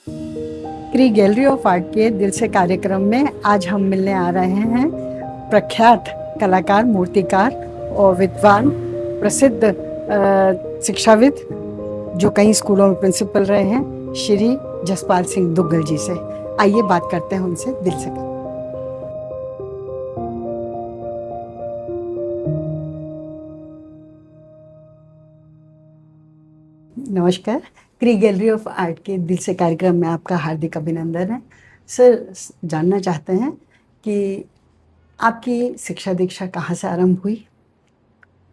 क्री gallery of art के दिल से कार्यक्रम में आज हम मिलने आ रहे हैं प्रख्यात कलाकार, मूर्तिकार और विद्वान, प्रसिद्ध शिक्षाविद जो कई स्कूलों में प्रिंसिपल रहे हैं, श्री जसपाल सिंह दुग्गल जी से। आइए बात करते हैं उनसे दिल से। नमस्कार। क्री गैलरी ऑफ आर्ट के दिल से कार्यक्रम में आपका हार्दिक अभिनंदन है। सर, जानना चाहते हैं कि आपकी शिक्षा दीक्षा कहाँ से आरंभ हुई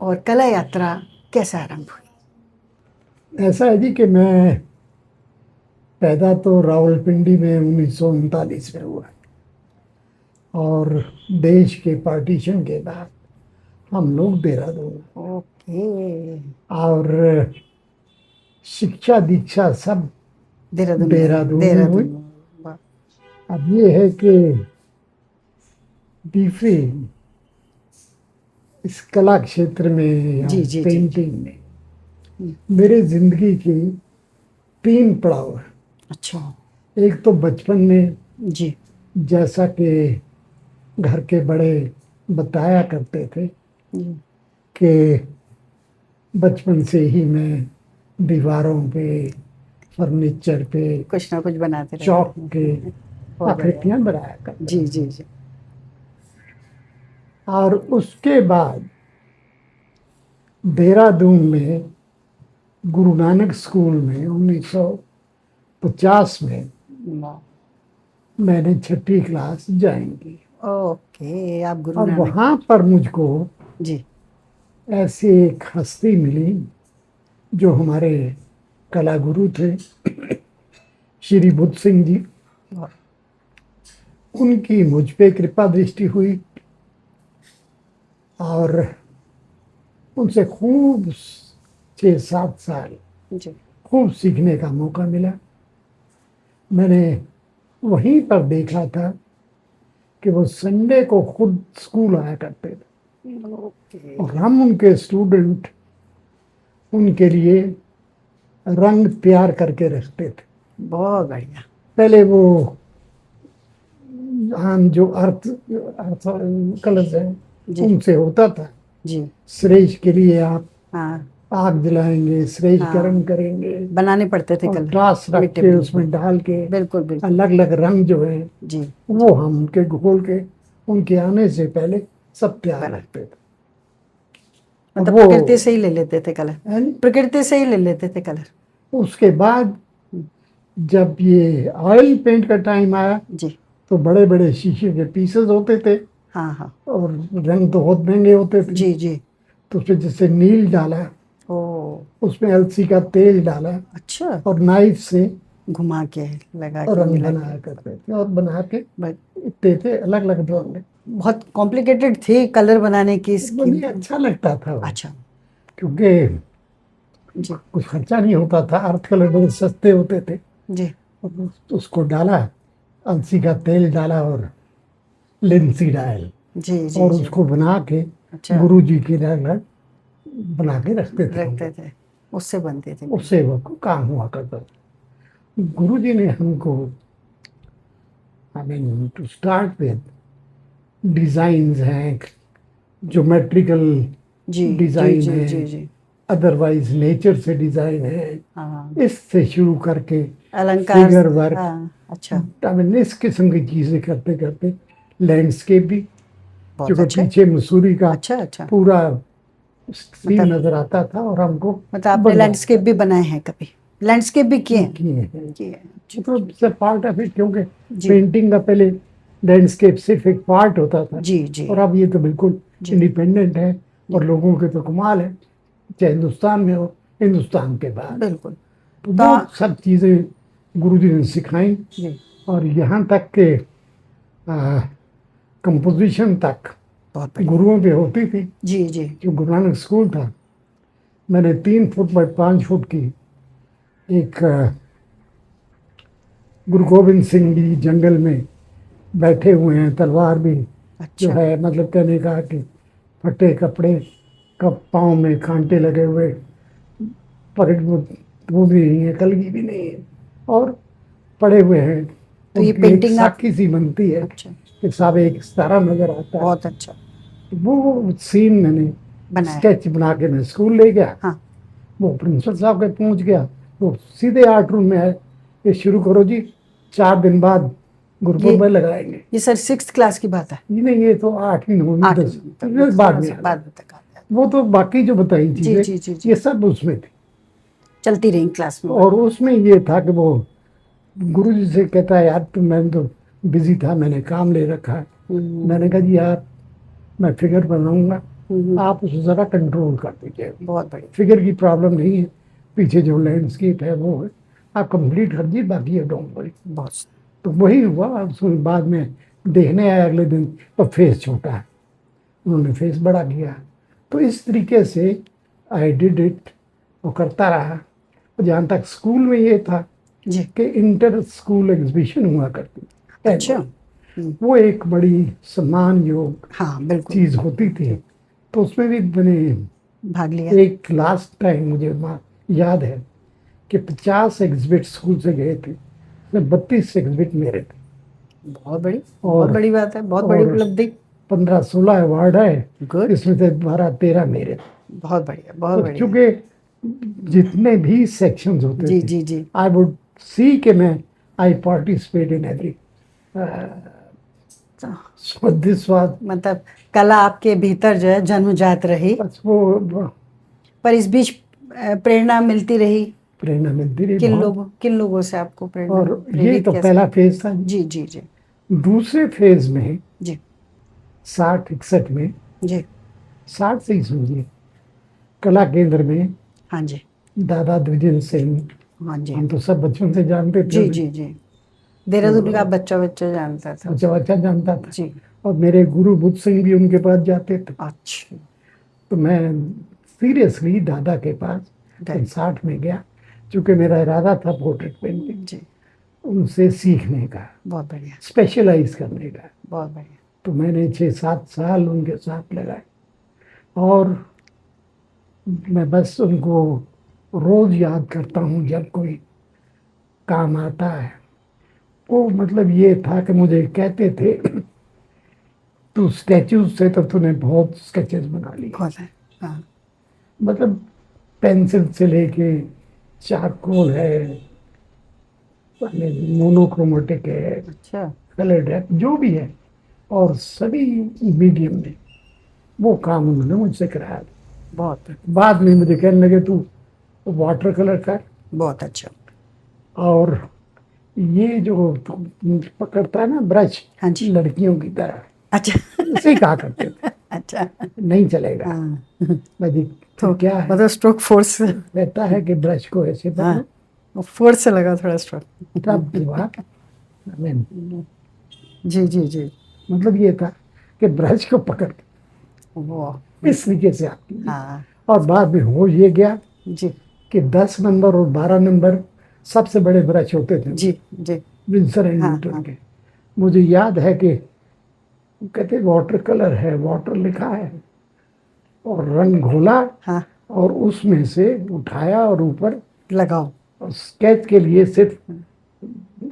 और कला यात्रा कैसे आरंभ हुई? ऐसा है जी कि मैं पैदा तो रावलपिंडी में 1939 में हुआ और देश के पार्टीशन के बाद हम लोग देहरादून, ओके। और शिक्षा दीक्षा सब देहरादून में हुई। अब ये है कि डीफी इस कला क्षेत्र में, जी, पेंटिंग में मेरे जिंदगी की 3 पड़ाव है। अच्छा। एक तो बचपन में, जी, जैसा कि घर के बड़े बताया करते थे कि बचपन से ही मैं दीवारों पे, फर्नीचर पे कुछ ना कुछ बनाते रहे। चौक के आकृतियां बनाया करते। जी जी जी। और उसके बाद देहरादून में गुरु नानक स्कूल में 1950 में मैंने 6ठी क्लास ज्वाइन की। ओके, आप गुरु और नानक। वहाँ पर मुझको जी ऐसी एक हस्ती मिली जो हमारे कला गुरु थे, श्री बुद्ध सिंह जी। उनकी मुझ पे कृपा दृष्टि हुई और उनसे खूब 6-7 साल जी। खूब सीखने का मौका मिला। मैंने वहीं पर देखा था कि वो संडे को खुद स्कूल आया करते थे और हम उनके स्टूडेंट उनके लिए रंग तैयार करके रखते थे। बहुत बढ़िया। पहले वो हम जो अर्थ कलर्स हैं उनसे होता था जी। श्रेष्ठ के लिए आप हाँ, आग जलाएंगे, श्रेष्ठ हाँ। गर्म करेंगे, बनाने पड़ते थे और कलर। टास रख मिट्टी के पे। उसमें डाल के बिल्कुल बिल्कुल। अलग अलग रंग जो है जी। वो हम उनके घोल के उनके आने से पहले सब तैयार रखते थे। मतलब वो प्रकृति से ही ले लेते थे कलर। प्रकृति से ही ले लेते थे कलर। उसके बाद जब ये ऑयल पेंट का टाइम आया जी। तो बड़े बड़े शीशे के पीसेस होते थे। हाँ हाँ। और रंग तो बहुत महंगे होते थे। जी जी। तो उसमें जैसे नील डाला, ओ, उसमें अलसी का तेल डाला अच्छा। और नाइफ से घुमा के लगा के रंग मिला बनाया के। करते थे और बना के बट इतने थे अलग अलग रंग। बहुत कॉम्प्लिकेटेड थी कलर बनाने की स्कीम। मुझे अच्छा लगता था वो, अच्छा। क्योंकि जी कुछ खर्चा नहीं होता था, अर्थ कलर बड़े सस्ते होते थे। जी। और उसको डाला, अलसी का तेल डाला और लिंसीड ऑयल, जी जी और जी। उसको बना के अच्छा। गुरु जी के रंग बना के रखते थे। रखते थे, उससे बनते थे। उससे वो काम हुआ करता था। गुरु जी ने हमको, I mean to start with, designs हैं, ज्योमेट्रिकल जी जी डिजाइन जी है, जी जी। अदरवाइज नेचर से डिजाइन है, हाँ, इससे शुरू करके अलंकार। फिगर वर्क, हाँ, अच्छा। आई मीन इस किस्म की चीजें करते करते लैंडस्केप भी, बहुत क्योंकि अच्छा। पीछे मसूरी का अच्छा अच्छा। पूरा सीन मतलब नजर आता था और हमको मतलब आपने बनवाया लैंडस्केप भी बनाए हैं कभी? लैंडस्केप भी किए हैं? किए हैं। किए हैं। मतलब पार्ट ऑफ इट, क्योंकि जी पेंटिंग का पहले लैंडस्केप सिर्फ एक पार्ट होता था जी जी और अब ये तो बिल्कुल जी इंडिपेंडेंट है। जी। और लोगों के तो कमाल है, चाहे हिंदुस्तान में हो, हिंदुस्तान के बाहर। बिल्कुल। तो तो वो सब चीज़ें गुरुजी ने सिखाई जी, और यहाँ तक के कंपोजिशन तक बहुत बढ़िया। गुरुओं पे होती थी। जी जी। जो गुरु नानक स्कूल था, मैंने 3 फुट बाय 5 फुट की एक गुरु गोविंद सिंह जी जंगल में बैठे हुए हैं, तलवार भी जो अच्छा। है, मतलब कहने का कि फटे कपड़े, कब पाँव में कांटे लगे हुए, पगड़ी वो भी नहीं है, कलगी भी नहीं है, और पड़े हुए हैं। तो ये उनकी एक पेंटिंग आप- साखी सी बनती है अच्छा, कि साहब एक सितारा नजर आता है। बहुत अच्छा वो सीन मैंने बनाया। स्केच बना के मैं स्कूल ले गया। हाँ, वो प्रिंसिपल साहब के पहुंच गया, वो सीधे आर्ट रूम में आए, ये शुरू करो जी, 4 दिन बाद गुरुपुर में लगाएंगे। ये सर 6th क्लास की बात है। ये नहीं, ये तो 8वीं 9वीं 8 10वीं बाद में आया। बाद में तक आ गया। वो तो बाकी जो बताई जी चीजें जी जी जी, ये सब उसमें थी। चलती रही क्लास में। और उसमें ये था कि वो गुरु जी से कहता है, यार तुम, मैं तो बिजी था, मैंने काम ले रखा है। मैंने कहा जी यार, मैं फिगर बनाऊंगा, आप उसे जरा कंट्रोल कर दीजिए। बहुत बढ़िया। फिगर की प्रॉब्लम नहीं है, पीछे जो लैंडस्केप है वो है, आप कंप्लीट कर दीजिए, बाकी ये डोंट वरी। बहुत तो वही हुआ। उसमें बाद में देखने आया अगले दिन, तो फेस छोटा है, उन्होंने फेस बड़ा किया। तो इस तरीके से आई डिड इट, वो करता रहा। जहाँ तक स्कूल में ये था जी। कि इंटर स्कूल एग्जीबिशन हुआ करती थी। अच्छा। वो एक बड़ी सम्मान योग हाँ बिल्कुल। चीज होती थी। तो उसमें भी मैंने भाग लिया। एक लास्ट टाइम मुझे याद है कि 50 एग्जिबिट स्कूल से गए थे, उसमें 32 एग्जिबिट मेरे थे। बहुत बड़ी, बहुत बड़ी बात है, बहुत बड़ी और उपलब्धि। 15-16 अवार्ड है, गुड, इसमें से 12-13 मेरे थे। बहुत बढ़िया, बहुत तो बढ़िया। चूंकि जितने भी सेक्शंस होते जी थे, जी जी, आई वुड सी कि मैं I participate in every. This was, मतलब कला आपके भीतर जो है जन्मजात रही, बस वो पर इस बीच प्रेरणा मिलती रही। प्रेरणा मिलती रही किन बहुत। लोगों, किन लोगों से आपको प्रेरणा, और ये प्रेरित तो कैसे? पहला फेज था। जी जी जी दूसरे फेज में जी 60-61 में, जी, 60 से ही समझिए, कला केंद्र में हाँ जी, दादा द्विजेंद्र सिंह, हाँ जी हम तो सब बचपन से जानते थे जी उन्हें। जी जी, देहरादून का बच्चा बच्चा जानता था। बच्चा बच्चा जानता था। जी, और मेरे गुरु बुद्ध सिंह भी उनके पास जाते थे। अच्छा, तो मैं सीरियसली दादा के पास गए। 60 में गया, क्योंकि मेरा इरादा था पोर्ट्रेट पेंटिंग जी, उनसे सीखने का, बहुत बढ़िया, स्पेशलाइज करने का। बहुत बढ़िया। तो मैंने 6-7 साल उनके साथ लगाए, और मैं बस उनको रोज याद करता हूँ जब कोई काम आता है। वो मतलब ये था कि मुझे कहते थे, तू स्टैचू से तो तूने बहुत स्केचेस बना लिए। बहुत है, हाँ, मतलब पेंसिल से लेके चारकोल है, मोनोक्रोमेटिक है, अच्छा, कलर्ड है, जो भी है, और सभी मीडियम में वो काम उन्होंने मुझसे कराया। बहुत बाद में मुझे कहने लगे तू वाटर कलर कर, बहुत अच्छा। और ये जो तू पकड़ता है ना ब्रश, हाँ जी, लड़कियों की तरह, अच्छा इसे कहा करते थे, अच्छा, नहीं चलेगा। हाँ, मैं जी तो क्या है, मतलब स्ट्रोक फोर्स, कहता है कि ब्रश को ऐसे हाँ, पकड़ो, फोर्स से लगा थोड़ा स्ट्रोक। तब हुआ। Amen। जी जी जी, मतलब ये था कि ब्रश को पकड़ के वो, इस तरीके से आती। हाँ और बाद में हो ये गया जी कि 10 नंबर और 12 नंबर सबसे बड़े ब्रश होते थे जी जी, विंसर एंड हाँ, न्यूटन हाँ। के। मुझे याद है कि कहते वाटर कलर है, वाटर लिखा है, और रंग घोला, हाँ, और उसमें से उठाया और ऊपर, लगाओ। और स्केच के लिए सिर्फ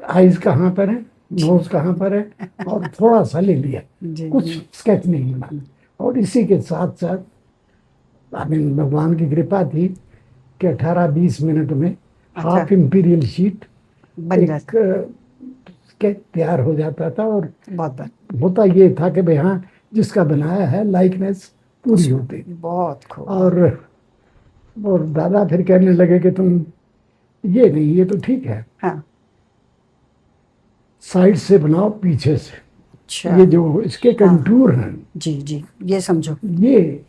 आईज कहाँ पर है, नोज कहाँ पर है, और थोड़ा सा ले लिया, जी कुछ जी, स्केच नहीं बना। और इसी के साथ साथ भगवान की कृपा थी कि 18-20 मिनट में अच्छा, हाफ इम्पीरियल शीट बन एक जाता, स्केच तैयार हो जाता था। और बहुत बहुत होता ये था कि भाई हाँ, जिसका बनाया है लाइकनेस पूरी होती थी। बहुत खूब। और दादा फिर कहने लगे कि तुम ये नहीं, ये तो ठीक है, हाँ, साइड से बनाओ, पीछे से, अच्छा, ये जो इसके कंटूर हैं, जी जी, ये समझो। ये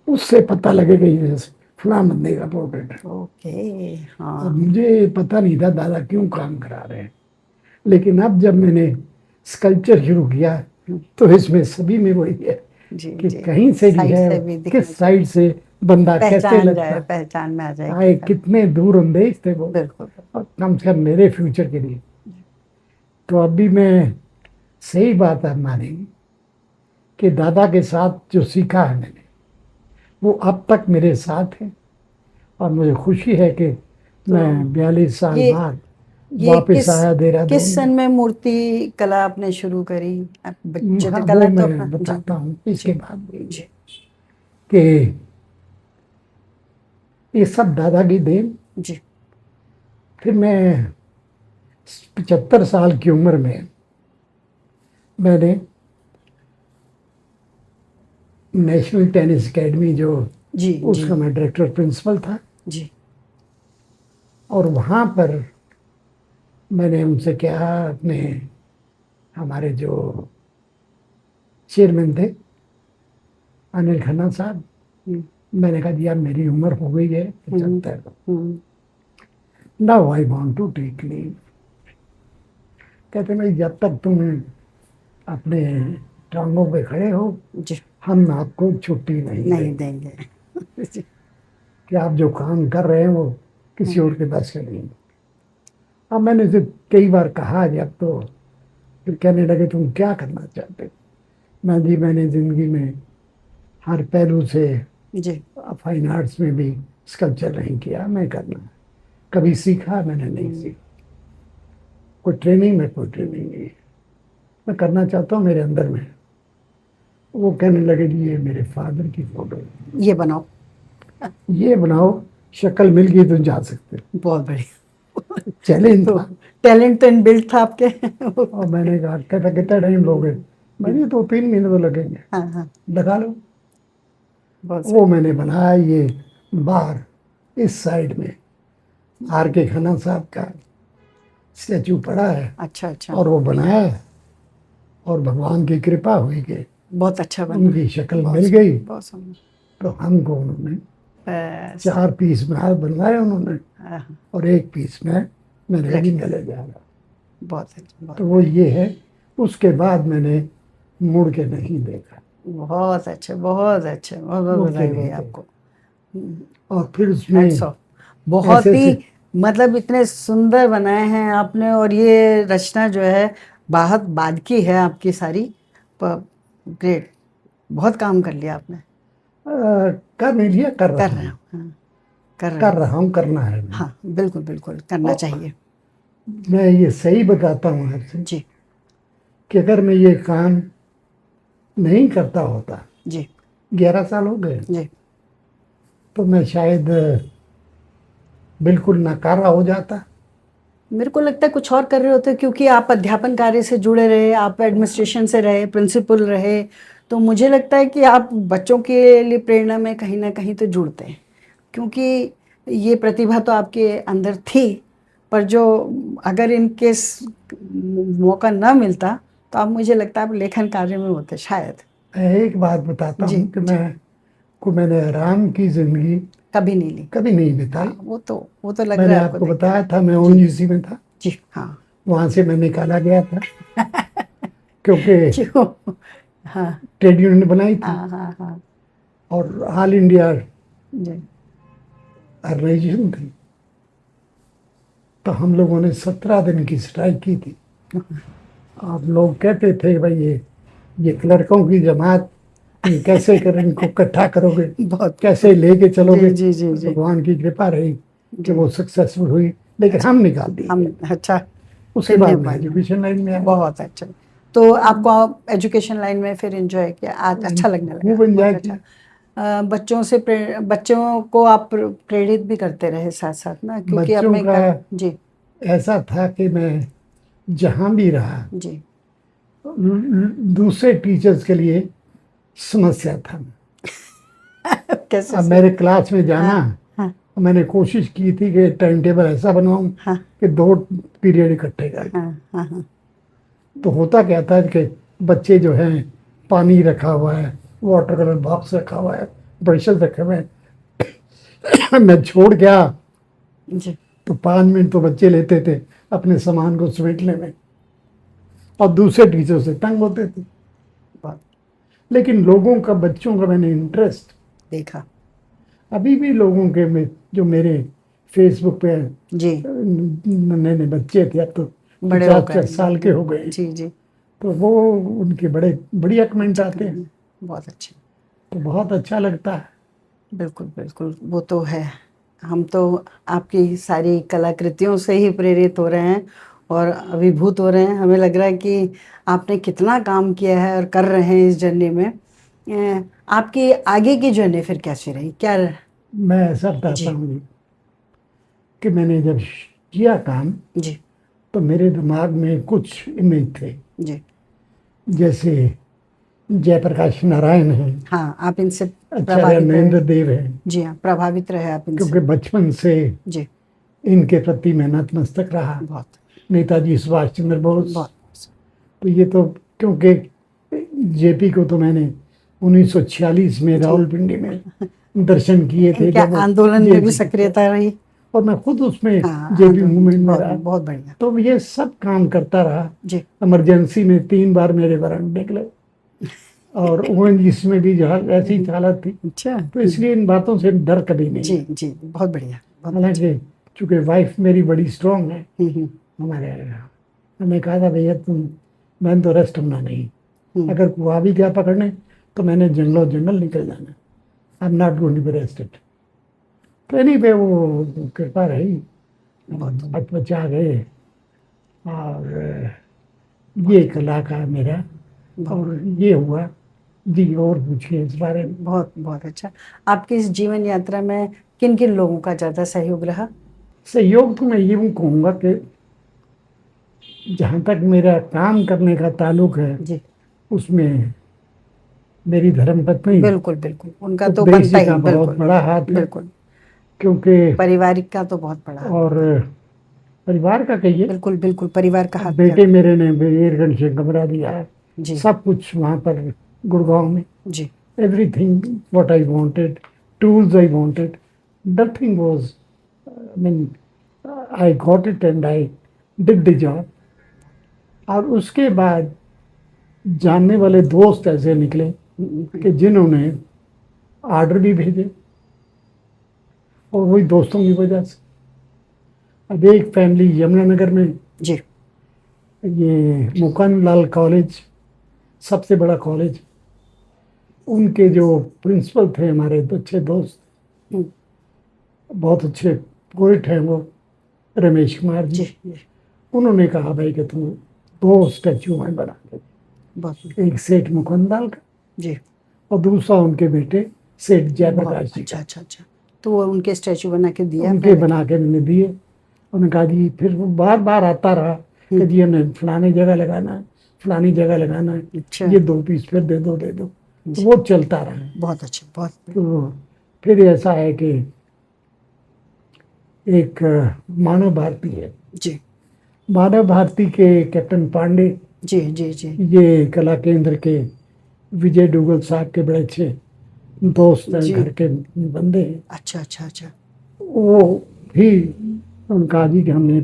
उससे पता लगेगा ये फलां बंदे का पोर्ट्रेट है। ओके, अब हाँ, मुझे पता नहीं था दादा क्यों काम करा रहे हैं, लेकिन अब जब मैंने स्कल्पचर शुरू किया तो इसमें सभी में वही है जी कि जी, कहीं से भी साइड है, से भी दिखना किस साइड से बंदा कैसे पहचान लगता जाए, है, पहचान में आ जाए। आए कितने दूर अंदेज थे वो, बिल्कुल, और कम से कम मेरे फ्यूचर के लिए। तो अभी मैं सही बात है मानेंगे कि दादा के साथ जो सीखा है मैंने, वो अब तक मेरे साथ है। और मुझे खुशी है कि मैं 42 साल ये बाद ये वापस आया देहरादून किस सन में मूर्ति कला आपने शुरू करी? आप हाँ, चित्रकला वो तो मैं बताता हूँ इसके जी बाद जी कि ये सब दादा की देन। जी फिर मैं 75 साल की उम्र में मैंने नेशनल टेनिस एकेडमी, जो जी जी उसका मैं डायरेक्टर प्रिंसिपल था, जी और वहाँ पर मैंने उनसे कहा, अपने हमारे जो चेयरमैन थे अनिल खन्ना साहब, हम्म, मैंने कहा यार मेरी उम्र हो गई है हम्म, 75, हम्म, now I want to take leave. कहते भाई जब तक तुम अपने टांगों पे खड़े हो जी हम आपको छुट्टी नहीं नहीं देंगे, देंगे जी कि आप जो काम कर रहे हैं वो किसी हम्म, और के बस का नहीं है। अब मैंने इसे कई बार कहा जब, तो फिर कहने लगे तुम क्या करना चाहते हो? मैंने जिंदगी में हर पहलू से, जी फाइन आर्ट्स में भी स्कल्पचर नहीं किया, मैं करना कभी सीखा मैंने नहीं हम्म, सीखा, कोई ट्रेनिंग में कोई ट्रेनिंग नहीं है, मैं करना चाहता हूँ मेरे अंदर में। वो कहने लगे जी ये मेरे फादर की फोटो है, ये बनाओ। ये बनाओ, शक्ल मिल गई तो जा सकते हो। बहुत बढ़िया। चैलेंज तो था। टैलेंट तो इनबिल्ट था आपके। और मैंने कहा कहता कितना टाइम लोगे? मैंने 2-3 महीने तो लगेंगे, हाँ हाँ लगा लो। बहुत वो सही। मैंने बनाया, ये बाहर इस साइड में आर के खन्ना साहब का स्टैचू पड़ा है, अच्छा अच्छा और वो बनाया है, और भगवान की कृपा हुई कि बहुत अच्छा बना। उनकी शक्ल बहुत मिल गई। सुंदर बहुत सुंदर। तो हमको उन्होंने बस 4 पीस में बनवाए उन्होंने, हाँ, हाँ, और 1 पीस में मैंने रख अभी लिया। गले जा रहा। बहुत अच्छा बहुत तो वो ये है, उसके बाद मैंने मुड़ के नहीं देखा, बहुत अच्छा बहुत अच्छा। बहुत बहुत मुड़ के बधाई भाई नहीं देखा। आपको। और फिर हैट्स उसमें ऑफ। बहुत ऐसे ही ऐसे मतलब इतने सुंदर बनाए हैं आपने, और ये रचना जो है बहुत बाद की है आपकी सारी, पर ग्रेट। बहुत काम कर लिया आपने। कर नहीं लिया, कर कर रहा रहे हूँ, हो हाँ, कर रहे कर हो। रहा हूँ, करना है। हाँ बिल्कुल बिल्कुल करना और चाहिए। मैं ये सही बताता हूँ आपसे जी कि अगर मैं ये काम नहीं करता होता, जी 11 साल हो गए, जी तो मैं शायद बिल्कुल नकारा हो जाता। मेरे को लगता है कुछ और कर रहे होते, क्योंकि आप अध्यापन कार्य से जुड़े रहे, आप एडमिनिस्ट्रेशन से रहे, प्रिंसिपल रहे, तो मुझे लगता है कि आप बच्चों के लिए प्रेरणा में कहीं ना कहीं तो जुड़ते हैं, क्योंकि ये प्रतिभा तो आपके अंदर थी। पर जो अगर इन केस मौका न मिलता तो आप, मुझे लगता है आप लेखन कार्य में होते शायद। एक बात बताता जी हूँ कि जी मैंने आराम की जिंदगी कभी नहीं ली। कभी नहीं हाँ बिताई। वो तो लग मैंने रहा है आपको आपको देख के। बताया था मैं जी ओएनजीसी में था, जी हाँ। वहां से मैं निकाला गया था क्योंकि क्यों? हाँ ट्रेड यूनियन बनाई थी, हाँ हाँ हाँ और ऑल इंडिया जी ऑर्गेनाइजेशन थी। तो हम लोगों ने 17 दिन की स्ट्राइक की थी। आप लोग कहते थे भाई ये क्लर्कों की जमात, ये कैसे करें, इनको इकट्ठा करोगे, बहुत कैसे लेके चलोगे? जी जी जी जी भगवान की कृपा रही कि जी वो सक्सेसफुल हुई, लेकिन अच्छा। हम निकाल दिए हम गए। अच्छा उसके फिर नहीं बाद मैं पाए। एजुकेशन लाइन में आया, बहुत अच्छा। तो आपको एजुकेशन लाइन में फिर एंजॉय किया, आज अच्छा लगने लगा? खूब एंजॉय बहुत अच्छा। किया। बच्चों से बच्चों को आप प्रेरित भी करते रहे साथ साथ ना, क्योंकि बच्चों अपने का कर जी ऐसा था कि मैं जहां भी रहा, जी दूसरे टीचर्स के लिए समस्या था। कैसे अब से? मेरे क्लास में हाँ जाना, हाँ मैंने कोशिश की थी कि टाइम टेबल ऐसा बनवाऊं हाँ कि 2 पीरियड इकट्ठे करके। हाँ हाँ हाँ तो होता क्या था कि बच्चे जो हैं, पानी रखा हुआ है, वाटर कलर बॉक्स रखा हुआ है, ब्रशेस रखे हुए हैं, मैं छोड़ गया जी तो 5 मिनट तो बच्चे लेते थे अपने सामान को समेटने में, और दूसरे टीचर से तंग होते थे। बहुत लेकिन लोगों का, बच्चों का मैंने इंटरेस्ट, देखा। अभी भी लोगों के में, जो मेरे फेसबुक पे जी नन्हे नन्हे बच्चे थे, अब तो बड़े हो गए 50-60 साल के हो गए, जी जी तो वो उनके बड़े बढ़िया कमेंट अच्छे आते हैं, बहुत अच्छे। तो बहुत अच्छा लगता है। बिल्कुल बिल्कुल वो तो है। हम तो आपकी सारी कलाकृतियों से ही प्रेरित हो रहे हैं और अभिभूत हो रहे हैं। हमें लग रहा है कि आपने कितना काम किया है और कर रहे हैं इस जर्नी में। आपकी आगे की जर्नी फिर कैसी रही, क्या? मैं ऐसा बताता जी। हूँ कि मैंने जब किया काम जी तो मेरे दिमाग में कुछ इमेज थे, जी। जैसे जयप्रकाश नारायण हैं, हाँ, आप इनसे आचार्य प्रभावित रहे। नरेंद्र देव हैं, जी हाँ, प्रभावित रहे आप इनसे। क्योंकि बचपन से जी, इनके प्रति मैं नतमस्तक रहा। बहुत नेताजी सुभाष चंद्र बोस, बहुत। तो ये तो, क्योंकि जेपी को तो मैंने 1946 में जी। रावलपिंडी में दर्शन किए थे इनके जब वो आंदोलन में जेल भी में थे। सक्रियता रही। और मैं खुद उसमें हाँ, जेपी आंदोलन मूवमेंट में बहुत रहा। बहुत बढ़िया। तो ये सब काम करता रहा। जी। इमरजेंसी में 3 बार मेरे वारंट निकले, और ओएनजीसी में भी जहाँ ऐसी ही हालत थी। अच्छा। तो इसलिए इन बातों से डर कभी नहीं जी है। जी, बहुत बढ़िया, बहुत अच्छा। हालांकि चूंकि वाइफ मेरी बड़ी स्ट्रांग है, हम्म। हमारे हमने कहा था भैया तुम, मैंने तो रेस्ट होना नहीं, हम्म। अगर कुआ भी गया पकड़ने तो मैंने जंगलों जंगल निकल जाना, I am not going to be rested. तो एनीवे वो कृपा रही, बहुत बचा गए। और ये कला का मेरा, और ये हुआ जी। और पूछिए इस बारे में। बहुत बहुत अच्छा। आपकी इस जीवन यात्रा में किन किन लोगों का ज्यादा सहयोग रहा? सहयोग तो मैं यूं कहूँगा कि जहाँ तक मेरा काम करने का ताल्लुक है, जी, उसमें मेरी धर्मपत्नी बिल्कुल बिल्कुल, उनका तो उपदेश बनता जी ही, का बहुत बिल्कुल बड़ा हाथ है, बिल्कुल। क्योंकि पारिवारिक का तो बहुत बड़ा हाथ और होता है। परिवार का कहिए, बिल्कुल बिल्कुल, परिवार का हाथ बेटे क्या? मेरे ने बेरगंज से कमरा दिया है, जी सब कुछ वहाँ पर गुड़गांव में, जी। everything what I wanted, tools I wanted, nothing was, I mean, I got it and I did the job. और उसके बाद जानने वाले दोस्त ऐसे निकले कि जिन्होंने ऑर्डर भी भेजे, और वही दोस्तों की वजह से अब एक फैमिली यमुनानगर में, जी ये मुकान लाल कॉलेज सबसे बड़ा कॉलेज, उनके जो प्रिंसिपल थे हमारे अच्छे दोस्त, हम्म, बहुत अच्छे पोइट हैं वो, रमेश कुमार जी जी, जी। उन्होंने कहा भाई कि तुम 2 स्टैचू में बना दे, बहुत। एक सेठ मुकुंदलाल का जी। और दूसरा उनके बेटे सेठ बहुत जयप्रकाश जी अच्छा का। अच्छा अच्छा। तो वो उनके स्टैचू बना के दिया उनके आपने? बना के मैंने दिए। उन्होंने कहा जी, फिर वो बार बार आता रहा कि जी हमें फलानी जगह लगाना है, फलानी जगह लगाना है, अच्छा। ये 2 पीस फिर दे दो दे दो। तो जी। वो चलता रहा। बहुत अच्छा, बहुत। तो फिर ऐसा है कि एक मानव भारती है, जी मानव भारती के कैप्टन पांडे, जी जी जी ये कला केंद्र के विजय डुगल साहब के बड़े अच्छे दोस्त हैं, जी। घर के बंदे हैं। अच्छा अच्छा अच्छा। वो भी उनका जी कि हमने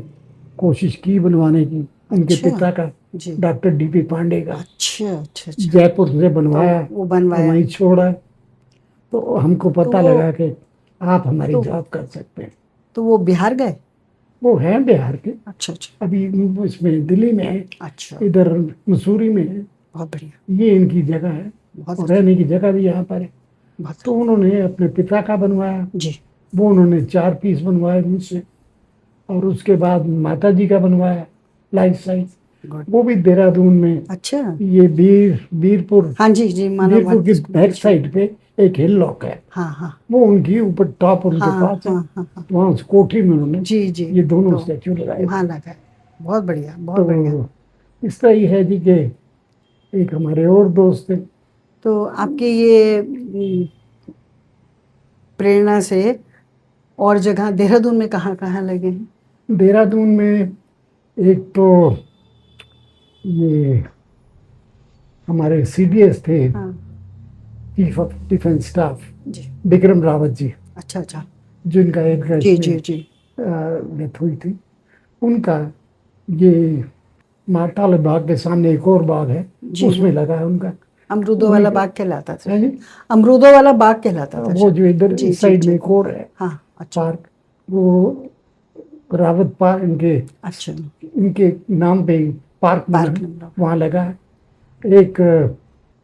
कोशिश की बनवाने की, उनके अच्छा। पिता का, जी। डॉक्टर डीपी पांडे का, अच्छा अच्छा अच्छा। जयपुर से तो बनवाया वो और बनवाया। वहीं छोड़ा। तो हमको तो पता वो लगा कि आप हमारी तो जॉब कर सकते हैं। तो वो बिहार गए? वो हैं बिहार के, अच्छा अच्छा अभी वो इसमें दिल्ली में है, अच्छा। इधर मसूरी में है, बहुत बढ़िया। ये इनकी जगह है, बहुत और अच्छा। रहने की जगह भी यहाँ पर है। बहुत तो उन्होंने अपने पिता का बनवाया, जी। वो उन्होंने 4 पीस बनवाए मुझसे, और उसके बाद माता जी का बनवाया लाइफ साइज, गुड। वो भी देहरादून में, अच्छा। ये वीरपुर, हाँ जी जी, मानव वीरपुर भारती की स्कूल बैक पीछे। साइड पे एक हिल लॉक है, हाँ हाँ वो उनकी ऊपर टॉप उनके हाँ पास है। हाँ हाँ हाँ। तो वहाँ उस कोठी में उन्होंने जी जी। ये दोनों तो स्टैचू लगाए वहाँ थे। लगा है। बहुत बढ़िया, बहुत बढ़िया। तो इस तरह ही है जी कि एक हमारे और दोस्त थे, तो आपके ये प्रेरणा से और जगह देहरादून में कहाँ कहाँ लगे हैं? देहरादून में एक तो ये हमारे सीडीएस थे, हाँ चीफ ऑफ डिफेंस स्टाफ, जी। विक्रम रावत जी, अच्छा अच्छा। जिनका एक जी इसमें जी जी। डेथ हुई थी, उनका ये मार्टाल बाग के सामने एक और बाग है, जी उसमें हाँ, लगा है उनका। अमरूदों उन्हीं वाला का बाग कहलाता था। है जी। अमरूदों वाला बाग कहलाता था वो शायद। जो इधर जी इस जी साइड में जी। एक और है हाँ अच्छा पार्क, वो रावत पार्क, इनके अच्छा। इनके नाम पे ही पार्क बना पार्क है, नंबर। वहाँ लगा है। एक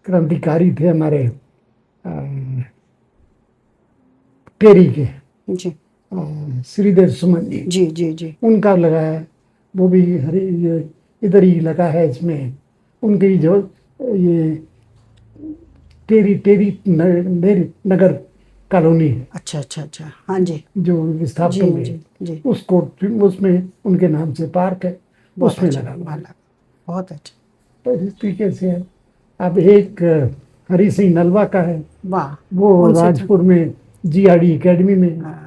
क्रांतिकारी थे हमारे टेरी के, जी श्रीधर सुमन जी, जी जी जी। उनका लगा है, वो भी इधर ही लगा है इसमें। उनकी जो ये टेरी टेरी नगर कॉलोनी है अच्छा अच्छा अच्छा, हाँ जी जो जी विस्थापितों जी के, जी। उसको उसमें उनके नाम से पार्क है, बहुत उसमें अच्छा, लगा हुआ है। माला, बहुत अच्छा। तो इस तरीके से है। अब एक हरी सिंह नलवा का है, वाह, वो उनसे तो राजपुर में जीआरडी एकेडमी में है।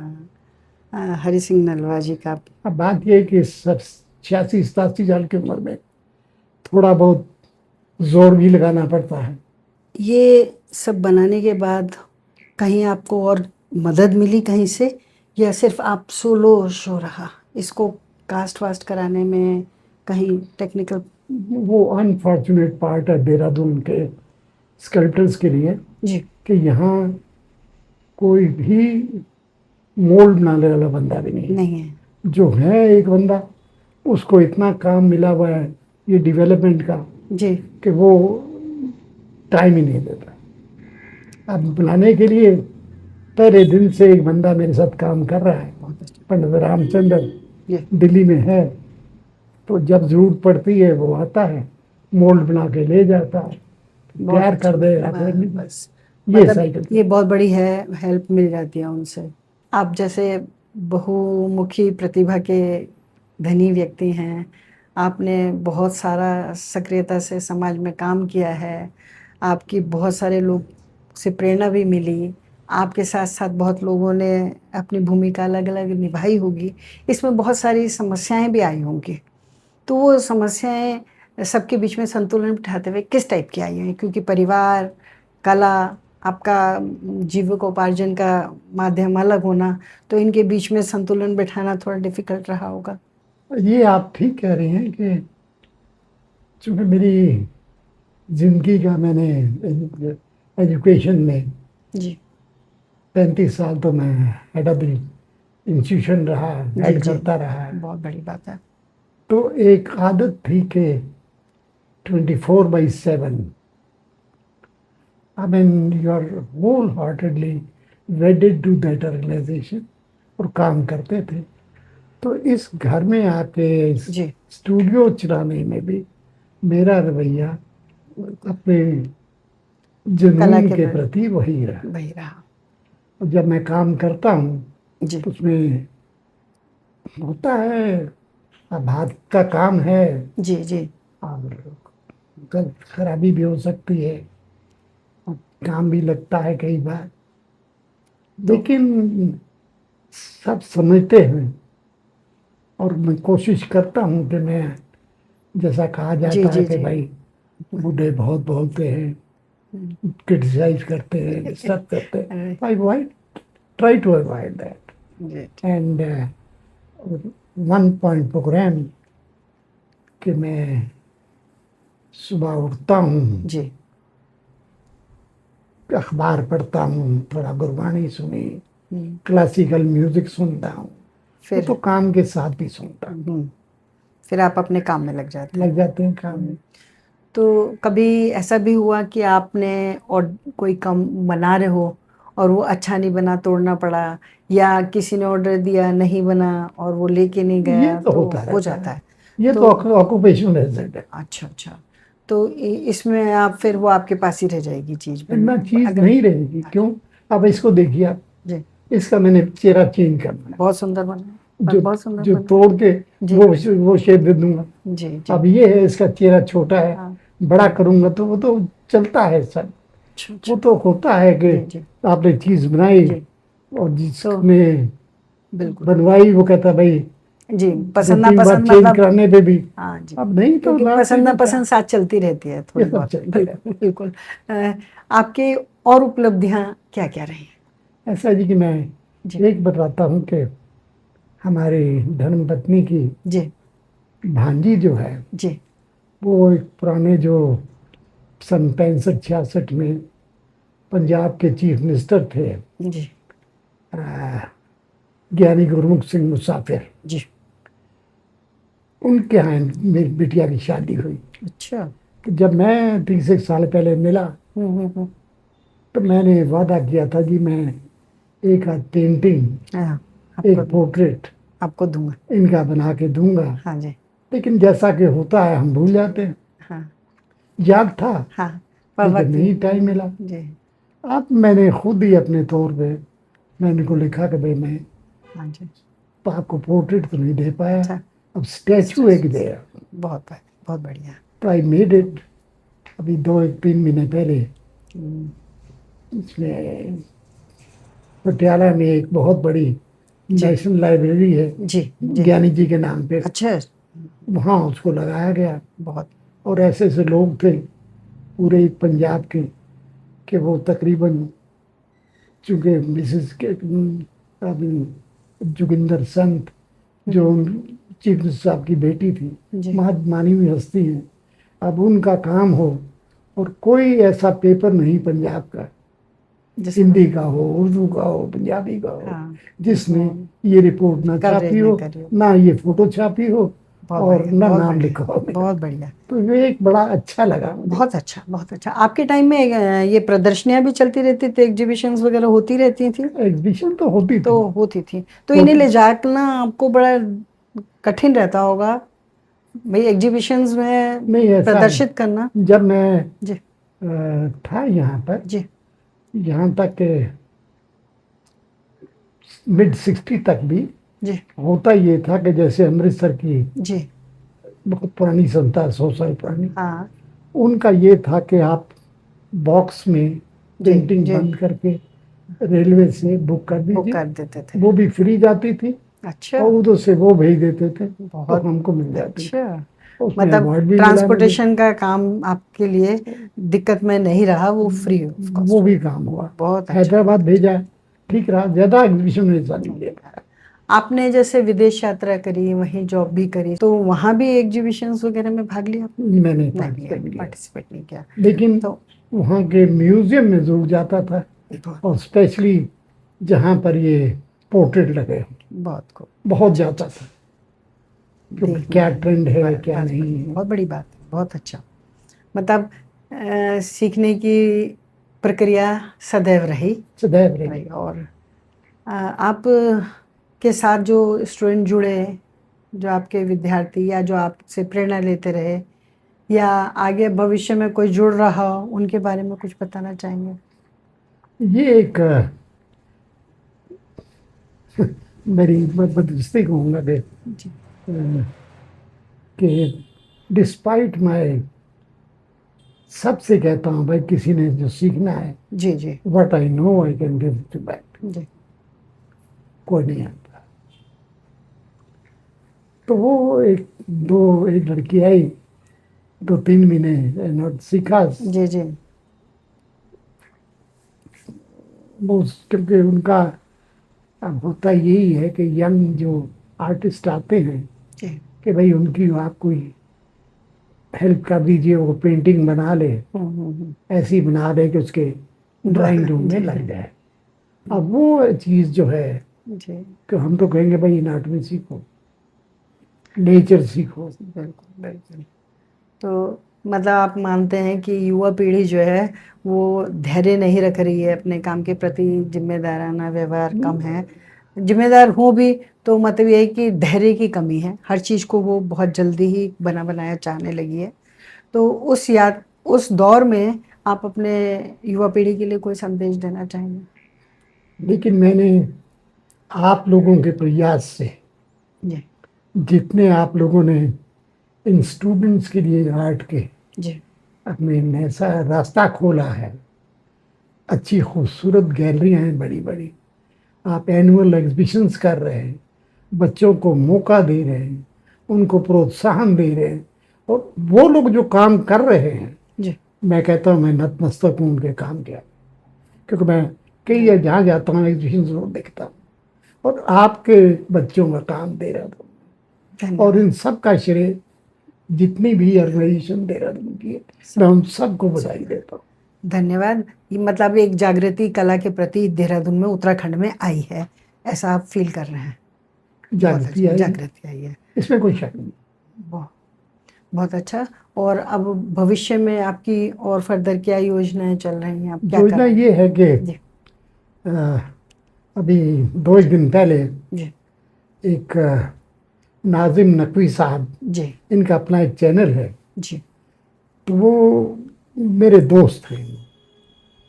हरि सिंह नलवा जी का। अब बात यह है कि 86-87 साल की उम्र में थोड़ा बहुत जोर भी लगाना पड़ता है। ये सब बनाने के बाद कहीं आपको और मदद मिली कहीं से, या सिर्फ आप सोलो शो रहा इसको कास्ट वास्ट कराने में, कहीं टेक्निकल? वो अनफॉर्चुनेट पार्ट है देहरादून के स्कल्पटर्स के लिए जी कि यहाँ कोई भी मोल्ड बनाने वाला बंदा भी नहीं है। नहीं है। जो है एक बंदा, उसको इतना काम मिला हुआ है ये डेवलपमेंट का जी कि वो टाइम ही नहीं देता। अब बुलाने के लिए पहले दिन से एक बंदा मेरे साथ काम कर रहा है, बहुत अच्छा। पंडित रामचंद्र, जी दिल्ली में है। तो जब जरूरत पड़ती है वो आता है, मोल्ड बना के ले जाता है, बहुत तैयार अच्छा। कर देगा फिर बस ये मतलब साइकिल। ये बहुत बड़ी है, हेल्प मिल जाती है उनसे। आप जैसे बहुमुखी प्रतिभा के धनी व्यक्ति हैं, आपने बहुत सारा सक्रियता से समाज में काम किया है, आपकी बहुत सारे लोग से प्रेरणा भी मिली, आपके साथ साथ बहुत लोगों ने अपनी भूमिका अलग अलग निभाई होगी, इसमें बहुत सारी समस्याएं भी आई होंगी। तो वो समस्याएं सबके बीच में संतुलन बिठाते हुए किस टाइप की आई हैं? क्योंकि परिवार, कला, आपका जीविकोपार्जन का माध्यम अलग होना, तो इनके बीच में संतुलन बिठाना थोड़ा डिफिकल्ट रहा होगा। ये आप ठीक कह रही हैं कि चूंकि मेरी जिंदगी का मैंने एजुकेशन में जी 35 साल तो मैं हेड ऑफ इंस्टीट्यूशन रहा, जी हेड जी, करता रहा। बहुत बड़ी बात है। तो एक आदत थी कि 24/7 I mean you are wholeheartedly wedded to that organisation और काम करते थे। तो इस घर में आके इस जी स्टूडियो चलाने में भी मेरा रवैया अपने कला जुनून के के प्रति वही रहा। वही रहा। और जब मैं काम करता हूँ जी तो उसमें होता है, अब हाथ का काम है जी जी और गलत खराबी भी हो सकती है और काम भी लगता है कई बार, तो लेकिन सब समझते हैं। और मैं कोशिश करता हूँ कि मैं, जैसा कहा जी जाता है जी कि जी। भाई बूढ़े बहुत बोलते हैं, क्रिटिसाइज करते हैं, डिस्टर्ब करते हैं, I avoid, try to avoid that. जी एंड वन पॉइंट प्रोग्राम कि मैं सुबह उठता हूँ, जी अखबार पढ़ता हूँ, थोड़ा गुरबानी सुनी, हम्म, क्लासिकल म्यूजिक सुनता हूँ, वो फिर तो काम के साथ भी सुनता हूँ। फिर आप अपने काम में लग जाते हैं। लग जाते हैं काम में। तो कभी ऐसा भी हुआ कि आपने और कोई काम बना रहे हो और वो अच्छा नहीं बना, तोड़ना पड़ा, या किसी ने ऑर्डर दिया नहीं बना और वो लेके नहीं ये गया, तो तो होता हो रहता जाता है, है? ये तो तो ऑक्यूपेशन हैजर्ड है। अच्छा अच्छा, तो इसमें आप फिर वो आपके पास ही रह जाएगी चीज इतना बन चीज अगर। नहीं रहेगी, क्यों? अब इसको देखिए आप, जी इसका मैंने चेहरा चेंज करना है, बहुत सुंदर बना है, जो बहुत सुंदर जो बना तोड़ के जी वो शेप दे दूंगा। जी जी। अब ये है, इसका चेहरा छोटा है, हाँ बड़ा करूंगा तो वो तो चलता है सब। अच्छा वो अच्छा। तो होता है कि जी जी आपने चीज बनाई जी। और तो जिसने बिल्कुल बनवाई वो कहता भाई जी, दो पसंद ना तीन बार पसंद चेंज मतलब, कराने पे भी। हाँ जी, अब नहीं तो क्योंकि लाते पसंद थे क्या, नापसंद साथ चलती रहती है ये थोड़ी सब बहुत। चलते रहते। बिल्कुल बिल्कुल। आपके और उपलब्धियां क्या क्या रही हैं? ऐसा जी कि मैं जी एक बताता हूँ कि हमारी धर्मपत्नी की जी भांजी जो है, जी वो एक पुराने जो सन 65-66 में पंजाब के चीफ मिनिस्टर थे, जी अ, ज्ञानी गुरमुख सिंह मुसाफिर, जी। उनके यहाँ मेरी बिटिया की शादी हुई। अच्छा। तो जब मैं 30 साल पहले मिला तो मैंने वादा किया था कि मैं एक आध पेंटिंग हाँ एक पोर्ट्रेट आपको दूंगा। इनका बना के दूंगा। हाँ जी। लेकिन जैसा कि होता है हम भूल जाते हैं। हाँ याद था हाँ, पर लेकिन वक्त नहीं टाइम मिला। जी। अब मैंने खुद ही अपने तौर पे मैंने को लिखा कि भाई मैं हाँ जी। आपको पोर्ट्रेट तो नहीं दे पाया, अच्छा, अब स्टैचू एक दे। बहुत बहुत बढ़िया। तो आई मेड इट अभी 2-3 महीने पहले। हम्म, इसमें पटियाला में एक बहुत बड़ी जी नेशनल लाइब्रेरी है जी जी। ज्ञानी जी के नाम पे, अच्छा, वहाँ उसको लगाया गया। बहुत और ऐसे ऐसे लोग थे पूरे पंजाब के कि वो तकरीबन, चूंकि मिसेस के जोगिंदर संत जो चीफ मिनिस्टर साहब की बेटी थी, जी मानी हुई हस्ती हैं, अब उनका काम हो और कोई ऐसा पेपर नहीं पंजाब का, जिसमें हिंदी का हो, उर्दू का हो, पंजाबी का हो, हाँ, जिसमें ये रिपोर्ट ना कवरेज छापी नहीं हो, करी हो। ना ये फोटो छापी हो बहुत और बढ़िया, ना बहुत नाम बढ़िया, लिखा हो मेरा। बहुत बढ़िया, तो ये एक बड़ा अच्छा लगा मुझे। बहुत अच्छा, बहुत अच्छा। आपके टाइम में ये प्रदर्शनियां भी चलती रहती थी, एग्जीबिशंस वगैरह होती रहती थी? एग्जीबिशन तो होती तो थी। होती थी, तो इन्हें ले जाना आपको बड़ा कठिन रहता होगा भाई, एग्जीबिशंस में नहीं, ऐसा है प्रदर्शित करना। जब मैं जी था यहाँ पर, जी यहाँ तक mid-60 तक भी जी होता ये था कि जैसे अमृतसर की जी। बहुत पुरानी संस्था है, 100 साल पुरानी, हाँ उनका ये था कि आप बॉक्स में जी पेंटिंग जी, बंद करके रेलवे से बुक कर वो दीजिए, कर देते थे। वो भी फ्री जाती थी अच्छा, और उधर से वो भेज देते थे तो बहुत हमको मिल जाती थी। अच्छा। उसमें मतलब अवार्ड भी मिला मुझे। ट्रांसपोर्टेशन का काम आपके लिए दिक्कत में नहीं रहा, वो फ्री ऑफ वो कॉस्ट। भी काम हुआ। बहुत अच्छा, हैदराबाद बहुत भेजा, ठीक रहा, ज्यादा एग्जीबिशन में हिस्सा नहीं लिया। अच्छा। आपने जैसे विदेश यात्रा करी, वहीं जॉब भी करी, तो वहां भी एग्जीबिशंस वगैरह में भाग लिया आपने? मैंने नहीं पार्टिसिपेट किया, पार्टिसिपेट नहीं किया। लेकिन तो वहाँ के म्यूजियम में जरूर जाता था, बहुत और स्पेशली जहाँ पर ये पोर्ट्रेट लगे हों, बहुत खूब, बहुत जाता था कि देखने क्या के लिए। ट्रेंड है बस क्या बस नहीं बस, है। बहुत बड़ी बात है, बहुत अच्छा। मतलब सीखने की प्रक्रिया सदैव रही सदैव रही। रही। और आप के साथ जो स्टूडेंट जुड़े, जो आपके विद्यार्थी या जो आपसे प्रेरणा लेते रहे, या आगे भविष्य में कोई जुड़ रहा हो, उनके बारे में कुछ बताना चाहेंगे? ये एक मेरी मैं बदकिस्मती कहूँगा जी कि डिस्पाइट माय, सबसे कहता हूँ भाई किसी ने जो सीखना है, जी जी what I know I can give to back, जी। कोई नहीं आता। तो वो एक लड़की आई, 2-3 महीने नोट सीखा जी जी वो, क्योंकि उनका अब होता यही है कि यंग जो आर्टिस्ट आते हैं जी। कि भाई उनकी आप कोई हेल्प कर दीजिए, वो पेंटिंग बना ले, ऐसी बना दे कि उसके ड्राइंग रूम में जी लग जाए। अब वो चीज़ जो है जी, कि हम तो कहेंगे भाई एनाटॉमी सीखो, नेचर सीखो। बिल्कुल बिल्कुल। तो मतलब आप मानते हैं कि युवा पीढ़ी जो है वो धैर्य नहीं रख रही है अपने काम के प्रति, जिम्मेदाराना व्यवहार कम है। जिम्मेदार हो भी तो मतलब ये है कि धैर्य की कमी है, हर चीज़ को वो बहुत जल्दी ही बना बनाया चाहने लगी है। तो उस दौर में आप अपने युवा पीढ़ी के लिए कोई संदेश देना चाहेंगे? लेकिन मैंने आप लोगों के प्रयास से, जी जितने आप लोगों ने इन स्टूडेंट्स के लिए आर्ट के जी अपने नैसा रास्ता खोला है, अच्छी खूबसूरत गैलरियां हैं बड़ी बड़ी, आप एनुअल एग्जीबिशंस कर रहे हैं, बच्चों को मौका दे रहे हैं, उनको प्रोत्साहन दे रहे हैं, और वो लोग जो काम कर रहे हैं, जी मैं कहता हूँ मैं नतमस्तक हूँ उनके काम के, क्योंकि मैं कई जहाँ जाता हूँ एग्जीबिशन जरूर देखता हूँ, और आपके बच्चों का काम दे रहा था, और धन्यवाद इन सब का श्रेय जितनी भी ऑर्गेनाइजेशन देहरादून की है, मैं उन सबको बधाई देता हूँ। धन्यवाद। ये मतलब एक जागृति कला के प्रति देहरादून में, उत्तराखंड में आई है, ऐसा आप फील कर रहे हैं? बहुत जागृति अच्छा, आई, जागृति आई है। इसमें कोई शक नहीं। बहुत बहुत अच्छा। और अब भविष्य में आपकी और फर्दर क्या योजनाएं चल रही हैं, आप क्या कर योजना रहे हैं? ये है कि जी अभी 2 दिन पहले जी एक नाजिम नकवी साहब, जी इनका अपना एक चैनल है, जी तो वो मेरे दोस्त हैं,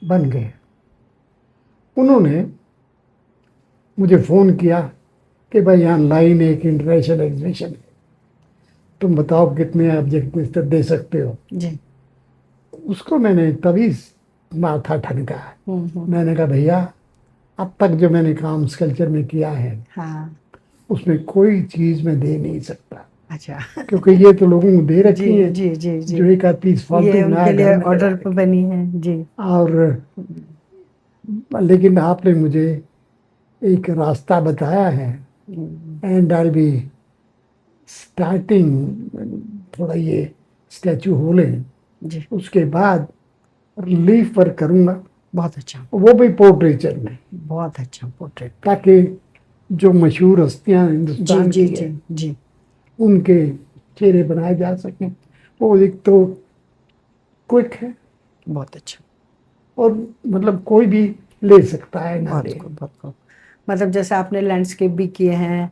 बन गए। उन्होंने मुझे फ़ोन किया कि भाई यहाँ लाइन एक इंटरनेशनल एग्जीबिशन है, तुम बताओ कितने ऑब्जेक्ट दे सकते हो। जी उसको मैंने तभी माथा ठनका। मैंने कहा भैया, अब तक जो मैंने काम स्कल्पचर में किया है हाँ उसमें कोई चीज़ मैं दे नहीं सकता, अच्छा क्योंकि ये तो लोगों को दे रखी जी है जी जी जी जो एक आध पीस फालतू ये बना उनके घर लिए में लगा ऑर्डर पे रखे। बनी है जी और लेकिन आपने मुझे एक रास्ता बताया है, एंड आई बी स्टार्टिंग थोड़ा ये स्टैचू हो लें, जी उसके बाद रिलीफ वर्क करूँगा, बहुत अच्छा वो भी पोर्ट्रेचर में, बहुत अच्छा पोर्ट्रेट ताकि जो मशहूर हस्तियां जी हिंदुस्तान जी की जी है जी उनके चेहरे बनाए जा सकें। वो एक तो क्विक है, बहुत अच्छा और मतलब कोई भी ले सकता है ना बहुत ले। खूब बहुत खूब मतलब जैसे आपने लैंडस्केप भी किए हैं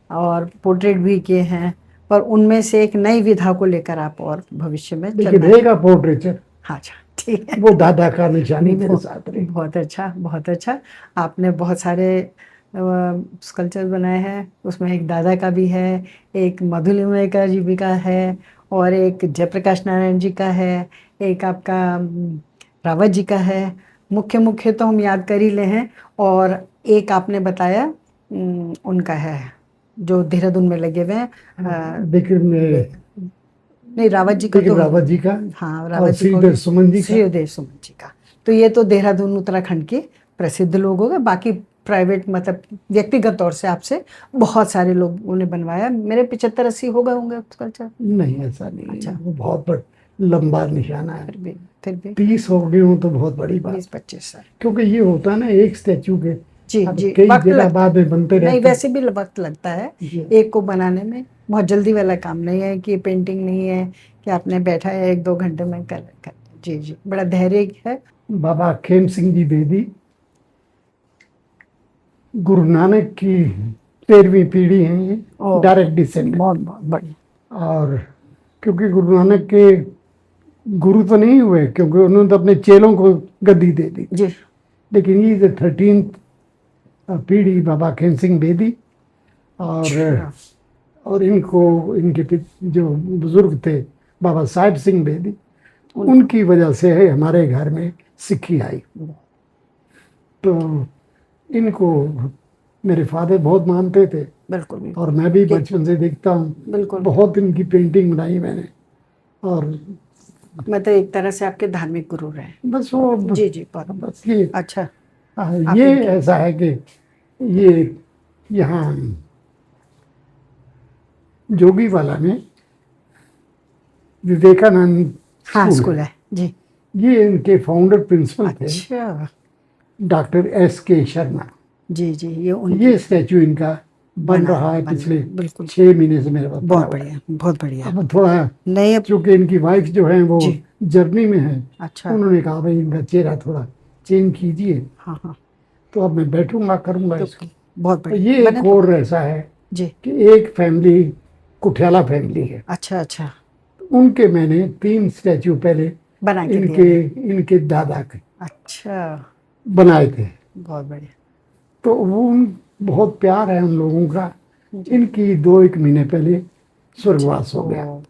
और पोर्ट्रेट भी किए हैं, पर उनमें से एक नई विधा को लेकर आप और भविष्य में लेकिन चलना रहेगा पोर्ट्रेचर, हाँ अच्छा ठीक है वो दादा का निशानी मेरे बहुत साथ रहे। बहुत अच्छा बहुत अच्छा। आपने बहुत सारे स्कल्पचर बनाए हैं, उसमें एक दादा का भी है, एक मधुलिका जी भी का है, और एक जयप्रकाश नारायण जी का है, एक आपका रावत जी का है। मुख्य मुख्य तो हम याद कर ही ले हैं, और एक आपने बताया उनका है जो देहरादून में लगे हुए हैं विक्रम नहीं रावत जी का तो रावत जी का, हाँ और रावत जी को श्रीधर सुमन जी का। श्रीधर सुमन जी का। तो ये तो देहरादून उत्तराखंड के प्रसिद्ध लोग हो गए। बाकी प्राइवेट मतलब व्यक्तिगत तौर से आपसे बहुत सारे लोगों ने बनवाया, मेरे 75-80 हो गए होंगे स्कल्पचर। नहीं, ऐसा नहीं है, अच्छा वो बहुत लंबा निशाना है। फिर भी 30 हो गए हो तो बहुत बड़ी बात, 20-25 साल क्योंकि ये होता है ना एक स्टैचू के, जी अब जी कई वक्त जगह लगता बाद में बनते नहीं, रहते वैसे भी वक्त लगता है हैं। एक को बनाने में। बहुत जल्दी वाला काम नहीं है कि पेंटिंग नहीं है कि आपने बैठा है 1-2 घंटे में कर जी जी बड़ा धैर्य है। बाबा खेम सिंह जी बेदी गुरु नानक की 13वीं पीढ़ी है ये, ओ डायरेक्ट डिसेंडेंट। बहुत बहुत बढ़िया और क्योंकि गुरु नानक के गुरु तो नहीं हुए, क्योंकि उन्होंने तो अपने चेलों को गद्दी दे दी, जी लेकिन ये 13th पीढ़ी बाबा खेम सिंह बेदी। और इनको इनके जो बुजुर्ग थे बाबा साहिब सिंह बेदी, उनकी वजह से है हमारे घर में सिक्खी आई। तो इनको मेरे फादर बहुत मानते थे, बिल्कुल और मैं भी बचपन से देखता हूँ, बिल्कुल बहुत इनकी पेंटिंग बनाई मैंने। और मतलब एक तरह से आपके धार्मिक गुरु रहे। बस वो जी जी बहुत बस ये अच्छा। ये ऐसा है कि ये यहाँ जोगीवाला में विवेकानंद हाँ स्कूल स्कूल है, है जी ये इनके फाउंडर प्रिंसिपल थे अच्छा डॉक्टर S.K. शर्मा। जी जी ये उनकी ये स्टैचू इनका बन रहा है बना पिछले बिल्कुल 6 महीने से मेरे पास पड़ा बहुत हुआ है। बढ़िया बहुत बढ़िया। अब थोड़ा नहीं अब चूंकि इनकी वाइफ जो है वो जी जर्नी में है, अच्छा उन्होंने कहा भाई इनका चेहरा थोड़ा चेंज कीजिए, हाँ हाँ तो अब मैं बैठूंगा करूंगा तो इसको। बहुत तो बढ़िया ये बने एक तो और ऐसा है जी कि एक फैमिली कुठियाला फैमिली है, अच्छा अच्छा उनके मैंने 3 स्टैचू पहले बना के इनके दिया इनके दादा के अच्छा बनाए थे। बहुत बढ़िया तो वो बहुत प्यार है उन लोगों का। जी इनकी 2-1 महीने पहले स्वर्गवास हो गया। ओ,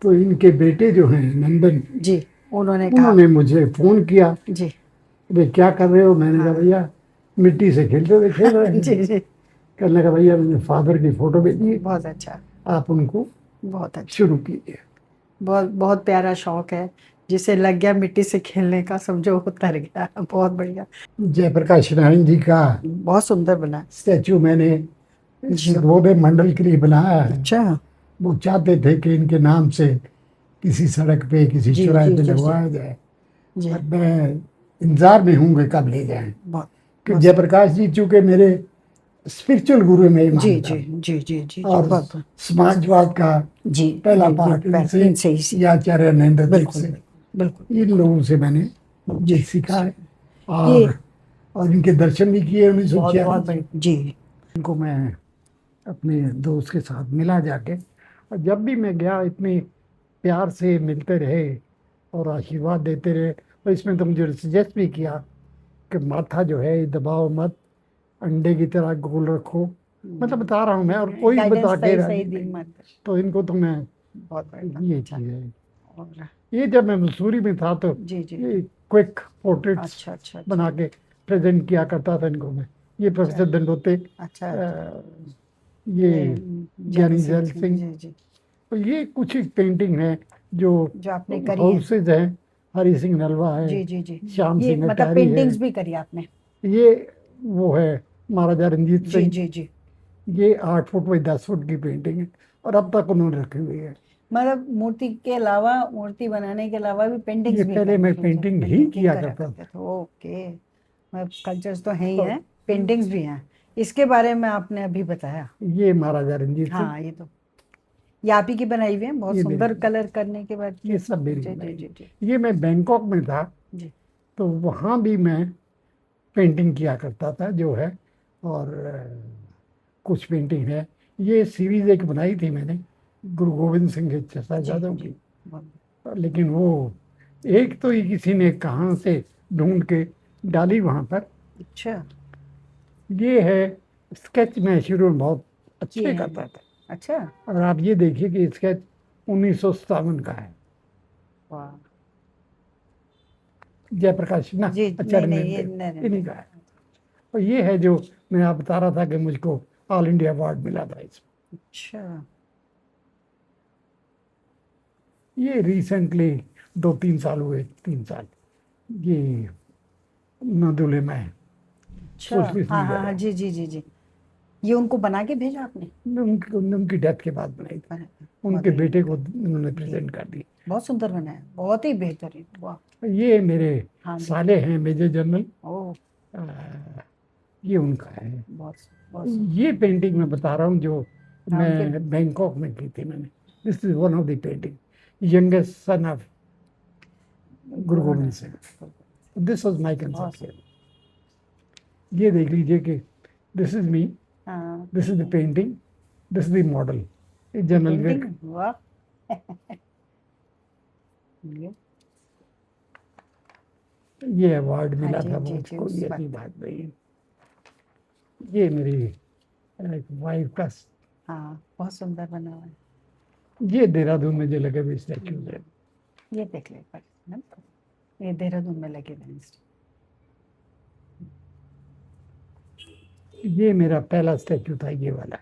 तो इनके बेटे जो हैं नंदन, जी उन्होंने कहा उन्होंने मुझे फोन किया, जी भाई क्या कर रहे हो। मैंने कहा हाँ भैया मिट्टी से खेलते खेल रहे हैं। जी जी कहने लगा भैया मैंने फादर की फोटो भेजी है, बहुत अच्छा आप उनको बहुत अच्छा शुरू कीजिए। बहुत बहुत प्यारा शौक है, जिसे लग गया मिट्टी से खेलने का समझो उतर गया। बहुत बढ़िया जयप्रकाश नारायण जी का बहुत सुंदर बना स्टैचू मैंने जी सर्वोदय मंडल के लिए बनाया है। अच्छा वो चाहते थे कि इनके नाम से किसी सड़क पे किसी जी चौराहे जी पे जी जी लगवाया जाए। जी और मैं इंतजार में हूँ कि कब ले जाएं, बहुत कि बहुत जयप्रकाश जी चूंकि मेरे स्पिरिचुअल गुरु में ही जी मानता जी हूँ। जी जी जी और बहुत समाजवाद का जी पहला जी जी पाठ इनसे ही इनसे या आचार्य नरेंद्र देव बिल्कुल से, बिल्कुल इन लोगों से मैंने ये सीखा है। ये और और इनके दर्शन भी किए 1946 बहुत में। बढ़िया जी। इनको मैं अपने दोस्त के साथ मिला जाके, और जब भी मैं गया इतने प्यार से मिलते रहे और आशीर्वाद देते रहे। और इसमें तो मुझे सजेस्ट भी किया कि माथा जो है ये दबाओ मत, अंडे की तरह गोल रखो। मतलब बता रहा हूँ मैं, और कोई गाइडेंस बता के सही राजी सही दी नहीं। मत। तो इनको तो मैं, बहुत बढ़िया। ये अच्छा। चीज़ है। और ये जब मैं मसूरी में था तो जी जी। ये क्विक पोर्ट्रेट्स अच्छा अच्छा अच्छा। बना के प्रेजेंट किया करता था इनको मैं। ये अच्छा प्रोफेसर दंडोते, अच्छा। ये ज्ञानी ज्ञानी सिंह जैल जी सिंह। जी जी। तो ये कुछ पेंटिंग है जो जो आपने करी है। हाउसेज हैं। हरि सिंह नलवा है, जी जी जी। श्याम ये सिंह मतलब अटारी है। पेंटिंग्स भी करी आपने। ये वो है महाराजा रंजीत जी सिंह। जी जी। ये 8 फुट बाई 10 फुट की पेंटिंग है, और अब तक उन्होंने रखी हुई है। मतलब मूर्ति के अलावा, मूर्ति बनाने के अलावा भी पेंटिंग्स ये भी पहले मैं करते थे, पेंटिंग ही पेंटिंग किया करा करता करते था। थे। ओके। मतलब कल्चर्स तो हैं ही तो हैं, पेंटिंग्स भी हैं। इसके बारे में आपने अभी बताया। ये महाराजा रंजीत सिंह, हाँ, ये आप ही की बनाई हुई है, बहुत ये मेरी सुंदर बनाई, कलर करने के बाद ये किया। सब मेरी जी जी बनाई। जी जी ये मैं बैंकॉक में था, जी। तो वहाँ भी मैं पेंटिंग किया करता था जो है। और कुछ पेंटिंग है। ये सीरीज एक बनाई थी मैंने गुरु गोविंद सिंह के जी शहजादों जी। की। बहुत। लेकिन वो एक तो ये किसी ने कहाँ से ढूंढ के डाली वहाँ पर। अच्छा। ये है स्केच, मैं शुरू में बहुत ये अच्छे है। करता था। अच्छा। और आप ये देखिए कि स्केच 1957 का है, वाह। जयप्रकाश ना जी नहीं आचार्य नहीं, ये नहीं नहीं इन्हीं नहीं। का है। और ये है जो मैं आप बता रहा था कि मुझको ऑल इंडिया अवार्ड मिला था इसमें। अच्छा। ये रिसेंटली 2-3 साल हुए, 3 साल। ये नदुले में है, अच्छा। सोशलिस्ट हाँ हाँ लीडर हाँ है। जी जी जी जी। ये उनको बना के भेजा आपने? उनकी डेथ के बाद बनाई थी। बहुत उनके बढ़िया। बेटे को उन्होंने प्रेजेंट कर दी। बहुत सुंदर बनाया, बहुत ही बेहतरीन। वाह। ये मेरे हाँ जी। साले हैं मेजर जनरल। ओह। अ, ये उनका है। बहुत बहुत सुंदर। ये पेंटिंग मैं बता रहा हूँ जो हाँ, उनके। मैं बैंकॉक में की थी मैंने। This is one of the painting, youngest son of Guru Guru Govind Singh. Nanak. This was my बहुत कंसेप्शन। सुंदर। ये देख लीजिए कि दिस इज मी, हाँ, this is the painting, this is the model. ये जनरल पेंटिंग। विर्क। वाह। ये। ये अवार्ड हाँ मिला जी था जी जी, मुझको, उस ये भी वक्त। बात नहीं है। ये मेरी वाइफ का, हाँ, बहुत सुंदर बना हुआ है। ये देहरादून में जो लगे हुए स्टैचूज है। ये देख ले पर ना, ये देहरादून में लगे हुए हैं। ये मेरा पहला स्टैचू था, ये वाला,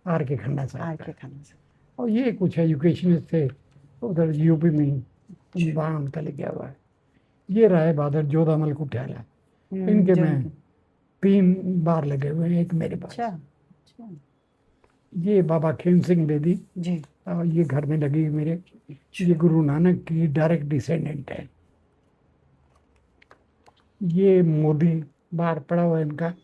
आर के खन्ना साहब आर का। के खाना से। और ये कुछ एजुकेशनिस्ट थे उधर यूपी में ही, वहाँ उनका लिखा हुआ है। ये राय बहादुर जोधामल कुठियाला, इनके जो में इनके। 3 बार लगे हुए हैं, एक मेरे अच्छा पास। अच्छा। ये बाबा खेम सिंह बेदी, जी। और ये घर में लगी हुई मेरे। ये अच्छा। गुरु नानक की डायरेक्ट डिसेंडेंट है। ये मोदी बाहर पड़ा हुआ है इनका।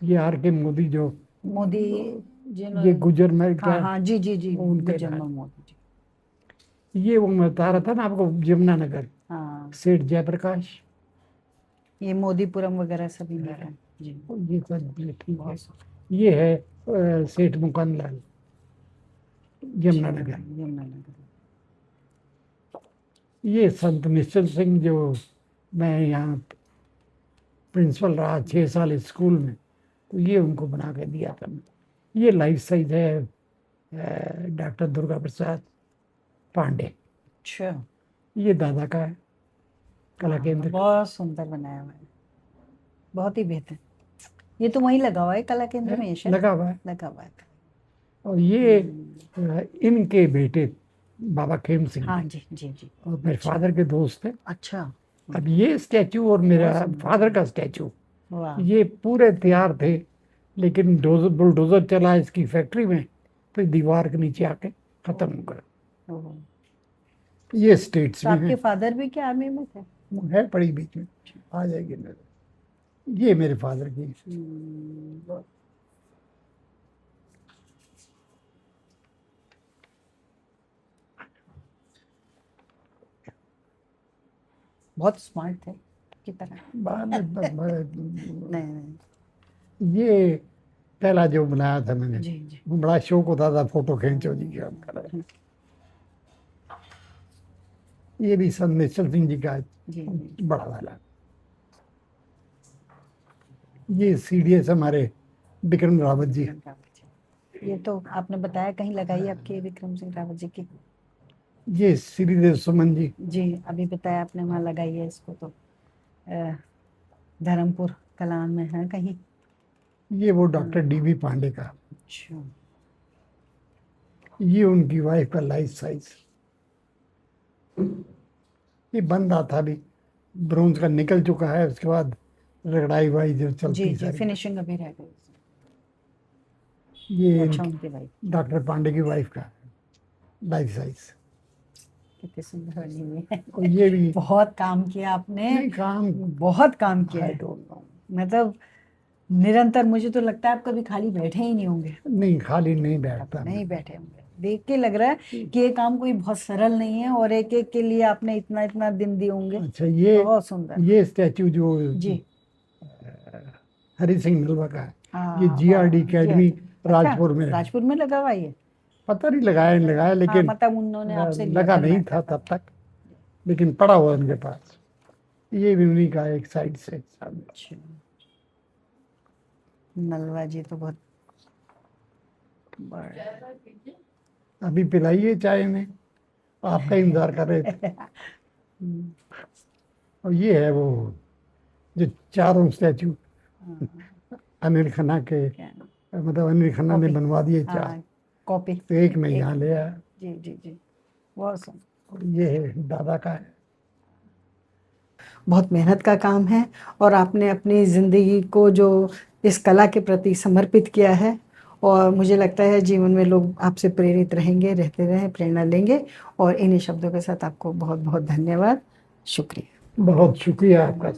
ये आर के मोदी जो, मोदी ये जिन्होंने। गुजर में हाँ क्या, हाँ जी जी जी, वो उनके गुजर राज। मोदी जी। ये वो मैं बता रहा था ना आपको, यमुनानगर, हाँ, सेठ जयप्रकाश। ये मोदीपुरम वगैरह सभी लिखा है। जी। ये सब ठीक है। बहुत सुंदर। ये है सेठ मुकन लाल, अच्छा, यमुनानगर। यमुनानगर। ये संत निश्चल सिंह जो, मैं यहाँ प्रिंसिपल रहा 6 साल इस स्कूल में, तो ये उनको बना के दिया था मैं। ये लाइफ साइज है डॉक्टर दुर्गा प्रसाद पांडे। अच्छा। ये दादा का है, कला हाँ, केंद्र। बहुत सुंदर बनाया हुआ है, बहुत ही बेहतर। ये तो वहीं लगा हुआ है कला केंद्र है, में, ये शायद लगा हुआ है। लगा हुआ है। और ये हम्म, इनके बेटे बाबा खेम सिंह हाँ थे, जी जी जी। और मेरे अच्छा फादर के दोस्त थे। अच्छा। अब ये स्टैचू और मेरा बहुत सुंदर। फादर का स्टैचू, वाह। ये पूरे तैयार थे, लेकिन बुलडोजर चला इसकी फैक्ट्री में, तो दीवार के नीचे आके खत्म हो गया। ओह। ये स्टेट्स तो में आपके है। फादर भी क्या आर्मी में थे? वो है पड़ी बीच में, आ जाएगी नजर। ये मेरे फादर की। बहुत। बहुत स्मार्ट थे की तरह। बाद में नहीं नहीं। ये पहला जो बनाया था मैंने, जी जी। बड़ा शौक होता था फोटो खींचो जी का करें। ये भी सन निश्चल सिंह जी का जी जी। बड़ा वाला। ये सीडीएस हमारे विक्रम रावत जी। विक्रम रावत जी। ये तो आपने बताया कहीं लगाई आपके विक्रम सिंह रावत जी की। ये श्रीदेव सुमन जी। जी अभी बताया आपने वहाँ लगाई है इसको तो धर्मपुर कलान में है कहीं। ये वो डॉक्टर डीबी पांडे का। अच्छा। ये उनकी वाइफ का लाइफ साइज। ये बन रहा था अभी, ब्रोंज का निकल चुका है, उसके बाद रगड़ाई वाई जो जी चलती जी सारी। फिनिशिंग अभी रह गई। ये अच्छा उनकी भाई डॉक्टर पांडे की वाइफ का लाइफ साइज। कितनी सुंदर बनी हुई है। और ये भी बहुत काम किया आपने। नहीं काम, बहुत काम किया आई है। Don't know. मतलब निरंतर, मुझे तो लगता है आप कभी खाली बैठे ही नहीं होंगे। नहीं खाली नहीं बैठता नहीं मैं। बैठे होंगे, देख के लग रहा है कि ये काम कोई बहुत सरल नहीं है और एक एक के लिए आपने इतना इतना दिन दिए होंगे। अच्छा बहुत सुंदर। ये स्टैचू जो जी हरि सिंह नलवा का है, हाँ ये जीआरडी अकेडमी अच्छा, राजपुर में है। राजपुर में लगा हुआ ये। पता नहीं लगाया नहीं लगाया, लेकिन मतलब उन्होंने आपसे लिया लगा था, नहीं लगाया था तब तक, लेकिन पड़ा हुआ उनके पास। ये भी उन्हीं का एक साइड से सामने। अच्छा। नलवा जी तो बहुत बड़ा। अभी पिलाइए चाय में, आपका इंतजार कर रहे थे। और ये है वो जो चारों स्टैचू अनिल खन्ना के, मतलब अनिल खन्ना ने कॉपी। बनवा दिए चार, कॉपी तो एक मैं यहाँ ले आया। जी जी जी बहुत सुंदर। और ये है दादा का है। बहुत मेहनत का काम है और आपने अपनी ज़िंदगी को जो इस कला के प्रति समर्पित किया है, और मुझे लगता है जीवन में लोग आपसे प्रेरित रहेंगे, रहते रहें, प्रेरणा लेंगे। और इन्हीं शब्दों के साथ आपको बहुत बहुत धन्यवाद, शुक्रिया। बहुत शुक्रिया आपका।